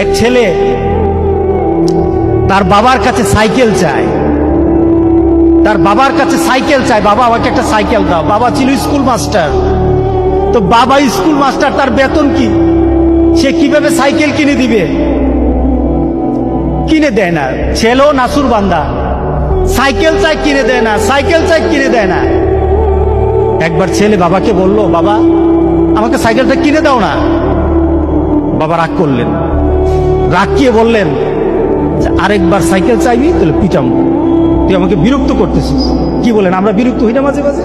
এক ছেলে তার বাবার কাছে সাইকেল চায়, তার বাবার কাছে সাইকেল চায়, বাবা আমাকে একটা সাইকেল দাও। বাবা ছিল স্কুল মাস্টার, তো বাবা স্কুল মাস্টার, তার বেতন কি, সে কিভাবে সাইকেল কিনে দিবে? কিনে দেয় না। ছেলেও নাসুর বান্দা, সাইকেল চাই কিনে দেয় না, সাইকেল চাই কিনে দেয় না। একবার ছেলে বাবাকে বলল, বাবা আমাকে সাইকেলটা কিনে দাও না। বাবা রাগ করলেন, রাগ কিয়ে বললেন, আরেকবার সাইকেল চাইবি তাহলে পিটাম, তুই আমাকে বিরক্ত করতেছিস। কি বলেন, আমরা বিরক্ত হই না মাঝে মাঝে?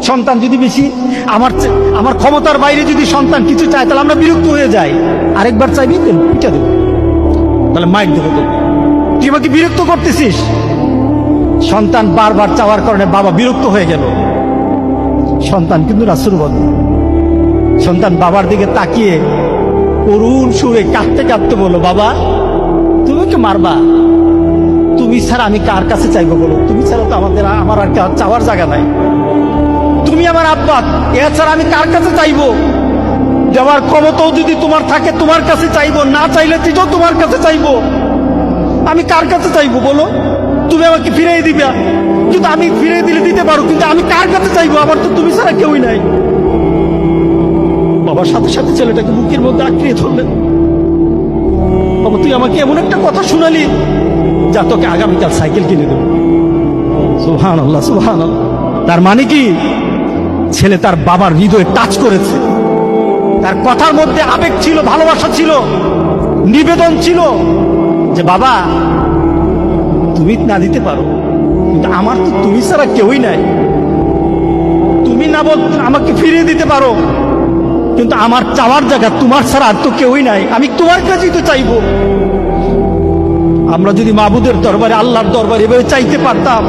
সন্তান যদি বেশি আমার ক্ষমতার বাইরে যদি সন্তান কিছু চায় তাহলে আমরা বিরক্ত হয়ে যাই। আরেকবার চাইবি তাহলে পিটা দেবো, তাহলে মাইক দেবো, তো তুই আমাকে বিরক্ত করতেছিস। সন্তান বারবার চাওয়ার কারণে বাবা বিরক্ত হয়ে গেল। সন্তান কিন্তু রাসূলবদ্ধ। সন্তান বাবার দিকে তাকিয়ে করুণ সুরে কাঁদতে কাঁদতে বলল, বাবা তুমি ওকে মারবা? তুমি ছাড়া আমি কার কাছে চাইবো বলো? তুমি ছাড়া তো আমার আর চাওয়ার জায়গা নাই। তুমি আমার আব্বা, এছাড়া আমি কার কাছে চাইবো? দেওয়ার ক্ষমতাও যদি তোমার থাকে তোমার কাছে চাইবো, না চাইলে তুইও তোমার কাছে চাইবো। আমি কার কাছে চাইবো বলো? তুমি আমাকে ফিরিয়ে দিবে, কিন্তু আমি ফিরিয়ে দিলে দিতে পারো, কিন্তু আমি কার কাছে চাইবো? আমার তো তুমি ছাড়া কেউই নাই। বাবার সাথে সাথে ছেলেটাকে বুকের মধ্যে আঁকড়িয়ে ধরলেন। বাবা তুই আমাকে এমন একটা কথা শুনালি, যা তোকে আগামীকাল সাইকেল কিনে দেবো। সুবহানাল্লাহ, সুবহানাল্লাহ। তার মানে কি, ছেলে তার বাবার হৃদয়ে টাচ করেছে। তার কথার মধ্যে আবেগ ছিল, ভালোবাসা ছিল, নিবেদন ছিল যে বাবা তুমি না দিতে পারো, কিন্তু আমার তো তুমি ছাড়া কেউই নাই। তুমি না বল আমাকে ফিরিয়ে দিতে পারো, কিন্তু আমার চাওয়ার জায়গা তোমার ছাড়া আর তো কেউই নাই, আমি তোমার কাছেই তো চাইবো। আমরা যদি মাবুদের দরবারে, আল্লাহর দরবারে এভাবে চাইতে পারতাম,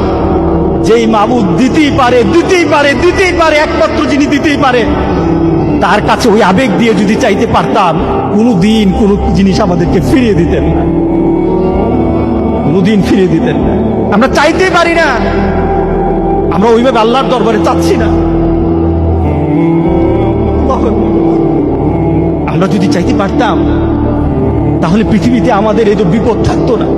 যেই মাবুদ দিতেই পারে, দিতেই পারে, দিতেই পারে, একমাত্র যিনি দিতেই পারে, তার কাছে ওই আবেগ দিয়ে যদি চাইতে পারতাম, কোনোদিন কোনো জিনিস আমাদেরকে ফিরিয়ে দিতেন না, কোনোদিন ফিরিয়ে দিতেন না। আমরা চাইতেই পারি না, আমরা ওইভাবে আল্লাহর দরবারে চাচ্ছি না। আমরা যদি চাইতে পারতাম, তাহলে পৃথিবীতে আমাদের এই বিপদ থাকতো না।